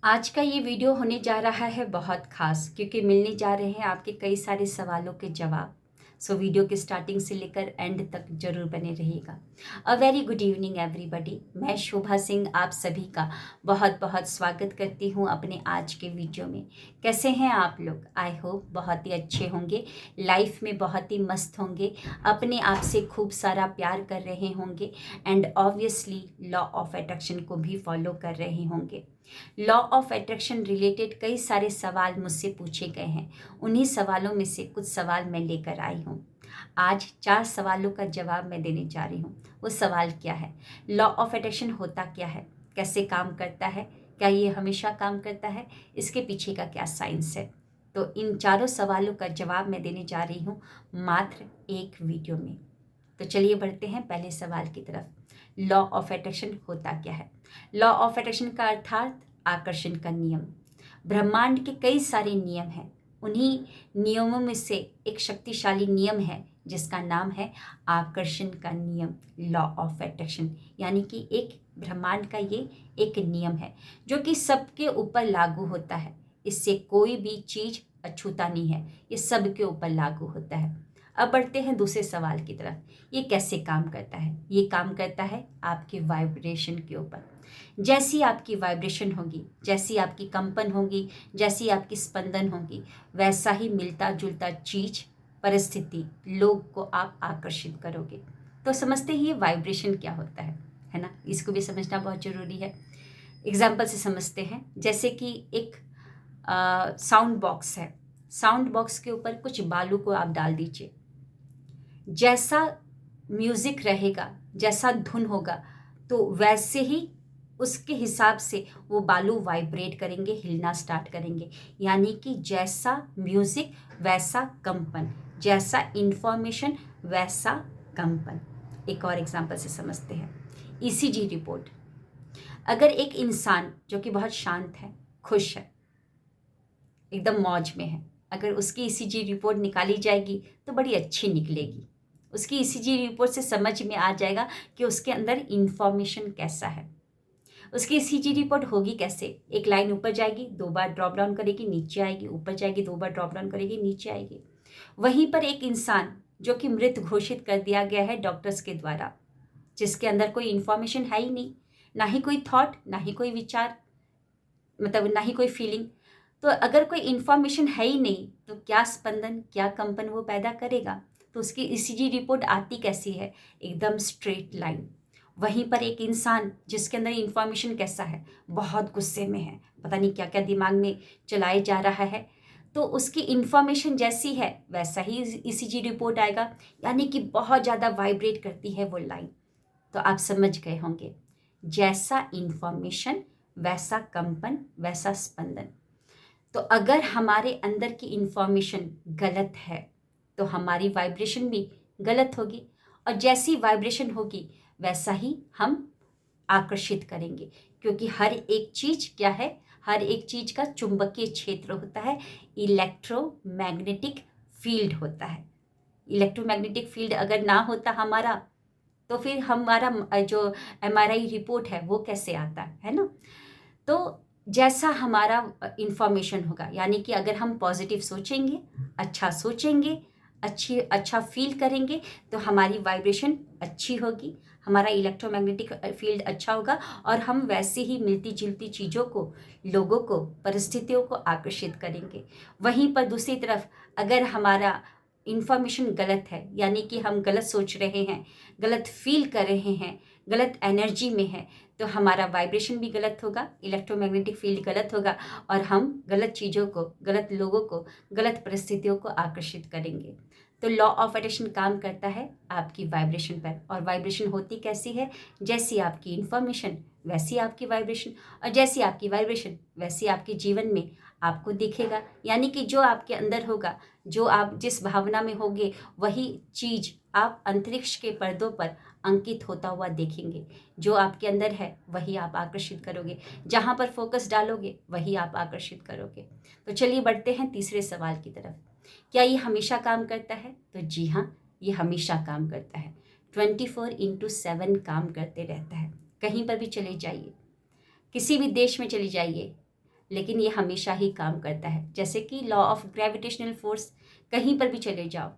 आज का ये वीडियो होने जा रहा है बहुत ख़ास क्योंकि मिलने जा रहे हैं आपके कई सारे सवालों के जवाब। सो वीडियो के स्टार्टिंग से लेकर एंड तक ज़रूर बने रहिएगा। A very good evening everybody. मैं शोभा सिंह आप सभी का बहुत बहुत स्वागत करती हूँ अपने आज के वीडियो में। कैसे हैं आप लोग? आई होप बहुत ही अच्छे होंगे, लाइफ में बहुत ही मस्त होंगे, अपने आप से खूब सारा प्यार कर रहे होंगे and obviously law of attraction को भी फॉलो कर रहे होंगे। लॉ ऑफ अट्रैक्शन रिलेटेड कई सारे सवाल मुझसे पूछे गए हैं। उन्हीं सवालों में से कुछ सवाल मैं लेकर आई हूँ। आज 4 सवालों का जवाब मैं देने जा रही हूँ। वो सवाल क्या है? लॉ ऑफ अट्रैक्शन होता क्या है? कैसे काम करता है? क्या ये हमेशा काम करता है? इसके पीछे का क्या साइंस है? तो इन चारों सवालों का जवाब मैं देने जा रही हूँ मात्र एक वीडियो में। तो चलिए बढ़ते हैं पहले सवाल की तरफ। लॉ ऑफ अट्रैक्शन होता क्या है? लॉ ऑफ अट्रैक्शन का अर्थात आकर्षण का नियम। ब्रह्मांड के कई सारे नियम हैं। उन्हीं नियमों में से एक शक्तिशाली नियम है जिसका नाम है आकर्षण का नियम, लॉ ऑफ अट्रैक्शन। यानी कि एक ब्रह्मांड का ये एक नियम है जो कि सबके ऊपर लागू होता है। इससे कोई भी चीज़ अछूता नहीं है, ये सबके ऊपर लागू होता है। अब बढ़ते हैं दूसरे सवाल की तरफ। ये कैसे काम करता है? ये काम करता है आपके वाइब्रेशन के ऊपर। जैसी आपकी वाइब्रेशन होगी, जैसी आपकी कंपन होगी, जैसी आपकी स्पंदन होगी, वैसा ही मिलता जुलता चीज, परिस्थिति, लोग को आप आकर्षित करोगे। तो समझते ही ये वाइब्रेशन क्या होता है ना? इसको भी समझना बहुत जरूरी है। एग्जाम्पल से समझते हैं। जैसे कि एक साउंड बॉक्स है। साउंड बॉक्स के ऊपर कुछ बालू को आप डाल दीजिए। जैसा म्यूजिक रहेगा, जैसा धुन होगा, तो वैसे ही उसके हिसाब से वो बालू वाइब्रेट करेंगे, हिलना स्टार्ट करेंगे। यानी कि जैसा म्यूजिक वैसा कंपन, जैसा इंफॉर्मेशन वैसा कंपन। एक और एग्जांपल से समझते हैं। ECG report. अगर एक इंसान जो कि बहुत शांत है, खुश है, एकदम मौज में है, अगर उसकी ईसीजी रिपोर्ट निकाली जाएगी तो बड़ी अच्छी निकलेगी। उसकी ईसीजी रिपोर्ट से समझ में आ जाएगा कि उसके अंदर इंफॉर्मेशन कैसा है। उसकी ईसीजी रिपोर्ट होगी कैसे? एक लाइन ऊपर जाएगी, 2 बार ड्रॉप डाउन करेगी, नीचे आएगी, ऊपर जाएगी, 2 बार ड्रॉप डाउन करेगी, नीचे आएगी। वहीं पर एक इंसान जो कि मृत घोषित कर दिया गया है डॉक्टर्स के द्वारा, जिसके अंदर कोई इंफॉर्मेशन है ही नहीं, ना ही कोई थॉट, ना ही कोई विचार, मतलब ना ही कोई फीलिंग। तो अगर कोई इंफॉर्मेशन है ही नहीं तो क्या स्पंदन, क्या कंपन वो पैदा करेगा? तो उसकी ईसीजी रिपोर्ट आती कैसी है? एकदम स्ट्रेट लाइन। वहीं पर एक इंसान जिसके अंदर इंफॉर्मेशन कैसा है, बहुत गुस्से में है, पता नहीं क्या क्या दिमाग में चलाए जा रहा है, तो उसकी इंफॉर्मेशन जैसी है वैसा ही ईसीजी रिपोर्ट आएगा। यानी कि बहुत ज़्यादा वाइब्रेट करती है वो लाइन। तो आप समझ गए होंगे, जैसा इंफॉर्मेशन वैसा कंपन वैसा स्पंदन। तो अगर हमारे अंदर की इंफॉर्मेशन गलत है तो हमारी वाइब्रेशन भी गलत होगी, और जैसी वाइब्रेशन होगी वैसा ही हम आकर्षित करेंगे। क्योंकि हर एक चीज क्या है? हर एक चीज का चुंबकीय क्षेत्र होता है, इलेक्ट्रोमैग्नेटिक फील्ड होता है। इलेक्ट्रोमैग्नेटिक फील्ड अगर ना होता हमारा, तो फिर हमारा जो एमआरआई रिपोर्ट है वो कैसे आता है ना? तो जैसा हमारा इंफॉर्मेशन होगा, यानी कि अगर हम पॉजिटिव सोचेंगे, अच्छा सोचेंगे, अच्छा फील करेंगे, तो हमारी वाइब्रेशन अच्छी होगी, हमारा इलेक्ट्रोमैग्नेटिक फील्ड अच्छा होगा, और हम वैसे ही मिलती जुलती चीज़ों को, लोगों को, परिस्थितियों को आकर्षित करेंगे। वहीं पर दूसरी तरफ अगर हमारा इंफॉर्मेशन गलत है, यानी कि हम गलत सोच रहे हैं, गलत फील कर रहे हैं, गलत एनर्जी में है, तो हमारा वाइब्रेशन भी गलत होगा, इलेक्ट्रोमैग्नेटिक फील्ड गलत होगा, और हम गलत चीज़ों को, गलत लोगों को, गलत परिस्थितियों को आकर्षित करेंगे। तो लॉ ऑफ अट्रैक्शन काम करता है आपकी वाइब्रेशन पर। और वाइब्रेशन होती कैसी है? जैसी आपकी इंफॉर्मेशन वैसी आपकी वाइब्रेशन, और जैसी आपकी वाइब्रेशन वैसी आपके जीवन में आपको दिखेगा। यानी कि जो आपके अंदर होगा, जो आप जिस भावना में होगे, वही चीज़ आप अंतरिक्ष के पर्दों पर अंकित होता हुआ देखेंगे। जो आपके अंदर है वही आप आकर्षित करोगे, जहाँ पर फोकस डालोगे वही आप आकर्षित करोगे। तो चलिए बढ़ते हैं तीसरे सवाल की तरफ। क्या ये हमेशा काम करता है? तो जी हाँ, ये हमेशा काम करता है। 24/7 काम करते रहता है। कहीं पर भी चले जाइए, किसी भी देश में चले जाइए, लेकिन ये हमेशा ही काम करता है। जैसे कि लॉ ऑफ ग्रेविटेशनल फोर्स, कहीं पर भी चले जाओ,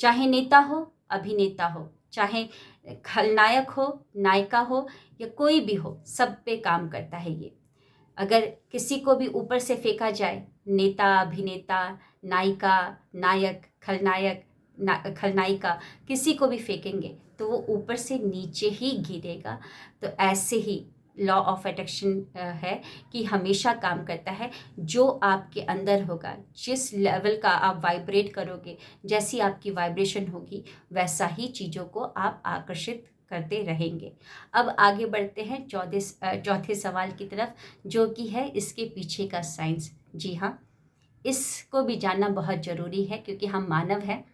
चाहे नेता हो, अभिनेता हो, चाहे खलनायक हो, नायिका हो, या कोई भी हो, सब पे काम करता है ये। अगर किसी को भी ऊपर से फेंका जाए, नेता, अभिनेता, नायिका, नायक, खलनायक, खलनायिका, किसी को भी फेंकेंगे तो वो ऊपर से नीचे ही गिरेगा। तो ऐसे ही लॉ ऑफ अट्रैक्शन है कि हमेशा काम करता है। जो आपके अंदर होगा, जिस लेवल का आप वाइब्रेट करोगे, जैसी आपकी वाइब्रेशन होगी, वैसा ही चीज़ों को आप आकर्षित करते रहेंगे। अब आगे बढ़ते हैं चौथे सवाल की तरफ, जो कि है इसके पीछे का साइंस। जी हाँ, इसको भी जानना बहुत ज़रूरी है, क्योंकि हम मानव हैं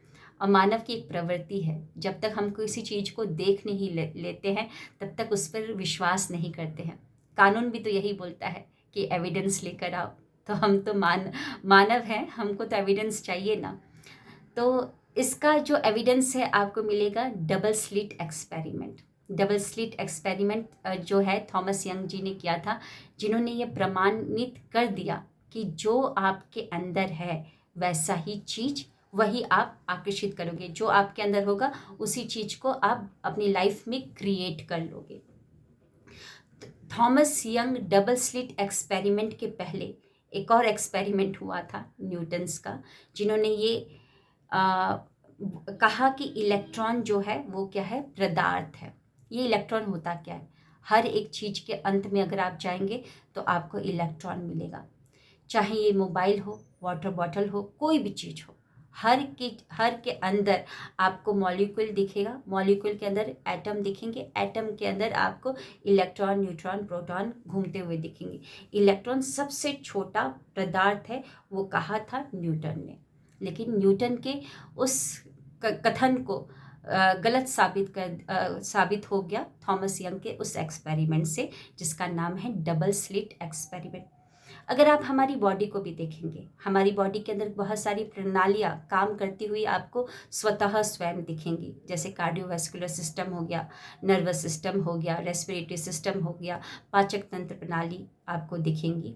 और मानव की एक प्रवृत्ति है, जब तक हम किसी चीज़ को देख नहीं लेते हैं तब तक उस पर विश्वास नहीं करते हैं। कानून भी तो यही बोलता है कि एविडेंस लेकर आओ। तो हम तो मानव हैं, हमको तो एविडेंस चाहिए ना। तो इसका जो एविडेंस है आपको मिलेगा double slit experiment. Double slit experiment जो है थॉमस यंग जी ने किया था, जिन्होंने ये प्रमाणित कर दिया कि जो आपके अंदर है वैसा ही चीज़ वही आप आकर्षित करोगे। जो आपके अंदर होगा उसी चीज़ को आप अपनी लाइफ में क्रिएट कर लोगे। Thomas young double slit experiment के पहले एक और एक्सपेरिमेंट हुआ था न्यूटन्स का, जिन्होंने ये आ, कहा कि इलेक्ट्रॉन जो है वो क्या है, पदार्थ है। ये इलेक्ट्रॉन होता क्या है, हर एक चीज़ के अंत में अगर आप जाएंगे तो आपको इलेक्ट्रॉन मिलेगा। चाहे ये मोबाइल हो, वाटर बॉटल हो, कोई भी चीज़ हो, हर के अंदर आपको मॉलिक्यूल दिखेगा। मॉलिक्यूल के अंदर एटम दिखेंगे, एटम के अंदर आपको इलेक्ट्रॉन, न्यूट्रॉन, प्रोटॉन घूमते हुए दिखेंगे। इलेक्ट्रॉन सबसे छोटा पदार्थ है, वो कहा था न्यूटन ने। लेकिन न्यूटन के उस कथन को गलत साबित हो गया थॉमस यंग के उस एक्सपेरिमेंट से, जिसका नाम है डबल स्लिट एक्सपेरिमेंट। अगर आप हमारी बॉडी को भी देखेंगे, हमारी बॉडी के अंदर बहुत सारी प्रणालियाँ काम करती हुई आपको स्वतः स्वयं दिखेंगी। जैसे कार्डियोवैस्कुलर सिस्टम हो गया, नर्वस सिस्टम हो गया, रेस्पिरेटरी सिस्टम हो गया, पाचक तंत्र प्रणाली आपको दिखेंगी।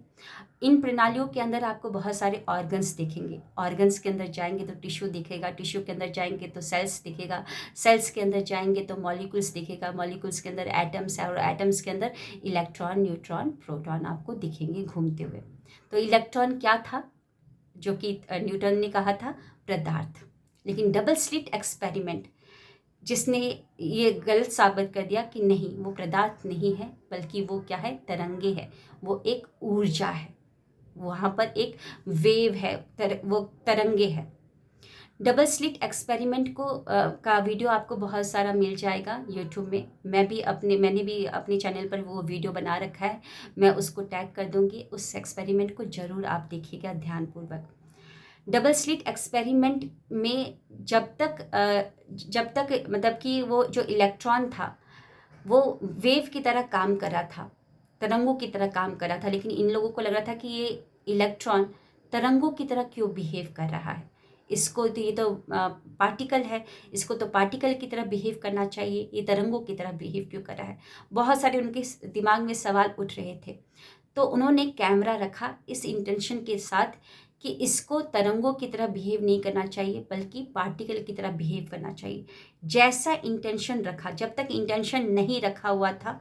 इन प्रणालियों के अंदर आपको बहुत सारे ऑर्गन्स दिखेंगे। ऑर्गन्स के अंदर जाएंगे तो टिश्यू दिखेगा, टिश्यू के अंदर जाएंगे तो सेल्स दिखेगा, सेल्स के अंदर जाएंगे तो मॉलिक्यूल्स दिखेगा, मॉलिक्यूल्स के अंदर एटम्स है, और एटम्स के अंदर इलेक्ट्रॉन, न्यूट्रॉन, प्रोटॉन आपको दिखेंगे घूमते हुए। तो इलेक्ट्रॉन क्या था, जो कि न्यूटन ने कहा था पदार्थ। लेकिन डबल स्लिट एक्सपेरिमेंट जिसने ये गलत साबित कर दिया कि नहीं, वो पदार्थ नहीं है, बल्कि वो क्या है, तरंगे है, वो एक ऊर्जा है, वहाँ पर एक वेव है, वो तरंगे है। डबल स्लिट एक्सपेरिमेंट का वीडियो आपको बहुत सारा मिल जाएगा यूट्यूब में। मैंने भी अपने चैनल पर वो वीडियो बना रखा है, मैं उसको टैग कर दूंगी। उस एक्सपेरिमेंट को ज़रूर आप देखिएगा ध्यानपूर्वक। डबल स्लिट एक्सपेरिमेंट में जब तक मतलब कि वो जो इलेक्ट्रॉन था वो वेव की तरह काम कर रहा था, तरंगों की तरह काम कर रहा था। लेकिन इन लोगों को लग रहा था कि ये इलेक्ट्रॉन तरंगों की तरह क्यों बिहेव कर रहा है, इसको तो ये तो पार्टिकल है, इसको तो पार्टिकल की तरह बिहेव करना चाहिए, ये तरंगों की तरह बिहेव क्यों कर रहा है। बहुत सारे उनके दिमाग में सवाल उठ रहे थे। तो उन्होंने कैमरा रखा इस इंटेंशन के साथ कि इसको तरंगों की तरह बिहेव नहीं करना चाहिए, बल्कि पार्टिकल की तरह बिहेव करना चाहिए। जैसा इंटेंशन रखा, जब तक इंटेंशन नहीं रखा हुआ था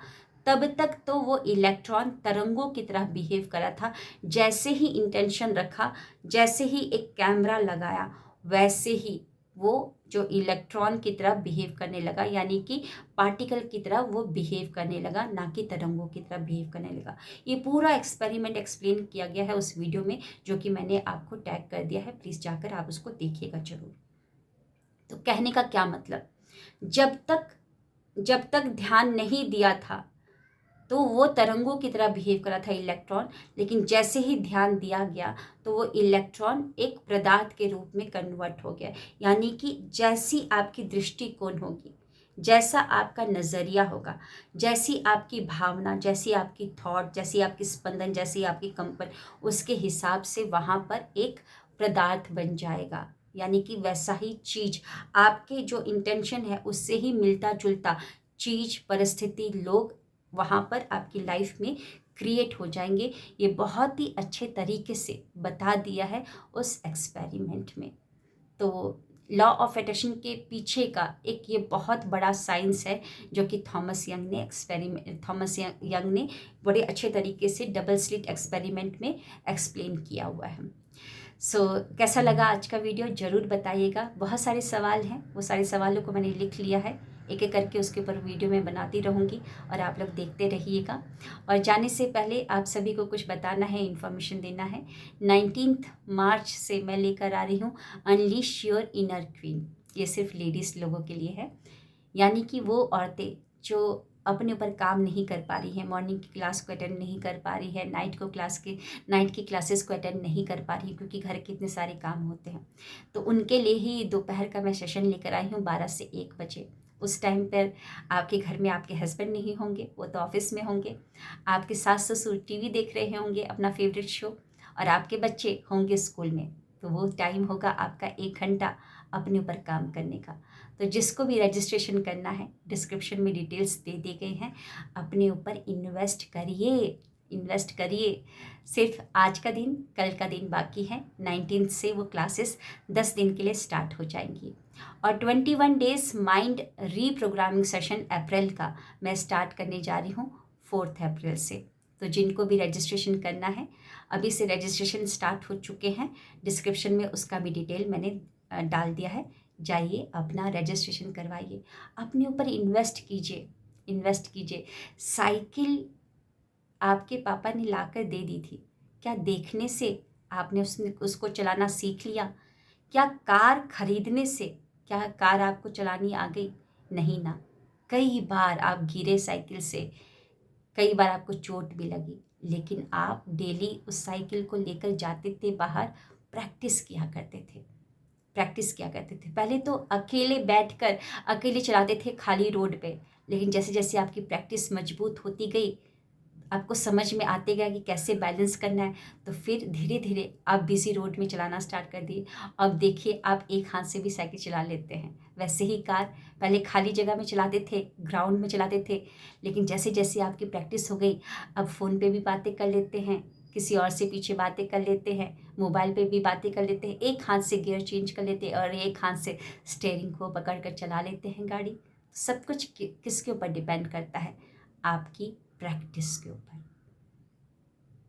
तब तक तो वो इलेक्ट्रॉन तरंगों की तरह बिहेव करा था। जैसे ही इंटेंशन रखा, जैसे ही एक कैमरा लगाया, वैसे ही वो जो इलेक्ट्रॉन की तरह बिहेव करने लगा, यानी कि पार्टिकल की तरह वो बिहेव करने लगा, ना कि तरंगों की तरह बिहेव करने लगा। ये पूरा एक्सपेरिमेंट एक्सप्लेन किया गया है उस वीडियो में, जो कि मैंने आपको टैग कर दिया है, प्लीज़ जाकर आप उसको देखिएगा जरूर। तो कहने का क्या मतलब, जब तक ध्यान नहीं दिया था तो वो तरंगों की तरह बिहेव करा था इलेक्ट्रॉन, लेकिन जैसे ही ध्यान दिया गया तो वो इलेक्ट्रॉन एक पदार्थ के रूप में कन्वर्ट हो गया। यानी कि जैसी आपकी दृष्टिकोण होगी, जैसा आपका नज़रिया होगा, जैसी आपकी भावना, जैसी आपकी थॉट, जैसी आपकी स्पंदन, जैसी आपकी कंपन, उसके हिसाब से वहाँ पर एक पदार्थ बन जाएगा। यानी कि वैसा ही चीज़, आपके जो इंटेंशन है उससे ही मिलता जुलता चीज़, परिस्थिति, लोग वहाँ पर आपकी लाइफ में क्रिएट हो जाएंगे, ये बहुत ही अच्छे तरीके से बता दिया है उस एक्सपेरिमेंट में। तो लॉ ऑफ अट्रैक्शन के पीछे का एक ये बहुत बड़ा साइंस है जो कि थॉमस यंग ने बड़े अच्छे तरीके से डबल स्लिट एक्सपेरिमेंट में एक्सप्लेन किया हुआ है। कैसा लगा आज का वीडियो ज़रूर बताइएगा। बहुत सारे सवाल हैं, वो सारे सवालों को मैंने लिख लिया है, एक एक करके उसके ऊपर वीडियो में बनाती रहूँगी और आप लोग देखते रहिएगा। और जाने से पहले आप सभी को कुछ बताना है, इन्फॉर्मेशन देना है। 19 मार्च से मैं लेकर आ रही हूँ अनलीश योर इनर क्वीन। ये सिर्फ लेडीज़ लोगों के लिए है, यानी कि वो औरतें जो अपने ऊपर काम नहीं कर पा रही है, मॉर्निंग की क्लास को अटेंड नहीं कर पा रही है, नाइट की क्लासेस को अटेंड नहीं कर पा रही क्योंकि घर के इतने सारे काम होते हैं, तो उनके लिए ही दोपहर का मैं सेशन लेकर आई हूँ 12 से 1 बजे। उस टाइम पर आपके घर में आपके हस्बैंड नहीं होंगे, वो तो ऑफिस में होंगे, आपके सास ससुर टीवी देख रहे होंगे अपना फेवरेट शो, और आपके बच्चे होंगे स्कूल में। तो वो टाइम होगा आपका 1 घंटा अपने ऊपर काम करने का। तो जिसको भी रजिस्ट्रेशन करना है, डिस्क्रिप्शन में डिटेल्स दे दी गई हैं, अपने ऊपर इन्वेस्ट करिए। सिर्फ आज का दिन, कल का दिन बाकी है। 19 से वो क्लासेस 10 दिन के लिए स्टार्ट हो जाएंगी और 21 डेज माइंड रीप्रोग्रामिंग सेशन अप्रैल का मैं स्टार्ट करने जा रही हूँ 4 अप्रैल से। तो जिनको भी रजिस्ट्रेशन करना है, अभी से रजिस्ट्रेशन स्टार्ट हो चुके हैं, डिस्क्रिप्शन में उसका भी डिटेल मैंने डाल दिया है, जाइए अपना रजिस्ट्रेशन करवाइए, अपने ऊपर इन्वेस्ट कीजिए। साइकिल आपके पापा ने लाकर दे दी थी, क्या देखने से आपने उसको चलाना सीख लिया? क्या कार खरीदने से क्या कार आपको चलानी आ गई? नहीं ना। कई बार आप गिरे साइकिल से, कई बार आपको चोट भी लगी, लेकिन आप डेली उस साइकिल को लेकर जाते थे बाहर, प्रैक्टिस किया करते थे। पहले तो अकेले बैठकर अकेले चलाते थे खाली रोड पे, लेकिन जैसे जैसे आपकी प्रैक्टिस मजबूत होती गई, आपको समझ में आते गया कि कैसे बैलेंस करना है, तो फिर धीरे धीरे आप बिजी रोड में चलाना स्टार्ट कर दिए। अब देखिए आप एक हाथ से भी साइकिल चला लेते हैं। वैसे ही कार पहले खाली जगह में चलाते थे, ग्राउंड में चलाते थे, लेकिन जैसे जैसे आपकी प्रैक्टिस हो गई, अब फ़ोन पे भी बातें कर लेते हैं, किसी और से पीछे बातें कर लेते हैं, मोबाइल पे भी बातें कर लेते हैं, एक हाथ से गियर चेंज कर लेते हैं और एक हाथ से स्टेयरिंग को पकड़ कर चला लेते हैं गाड़ी। सब कुछ किसके ऊपर डिपेंड करता है? आपकी प्रैक्टिस के ऊपर।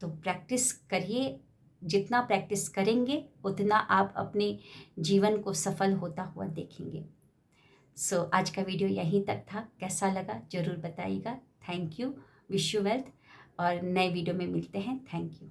तो प्रैक्टिस करिए, जितना प्रैक्टिस करेंगे उतना आप अपने जीवन को सफल होता हुआ देखेंगे। आज का वीडियो यहीं तक था, कैसा लगा ज़रूर बताइएगा। Thank you, wish you wealth, और नए वीडियो में मिलते हैं। Thank you.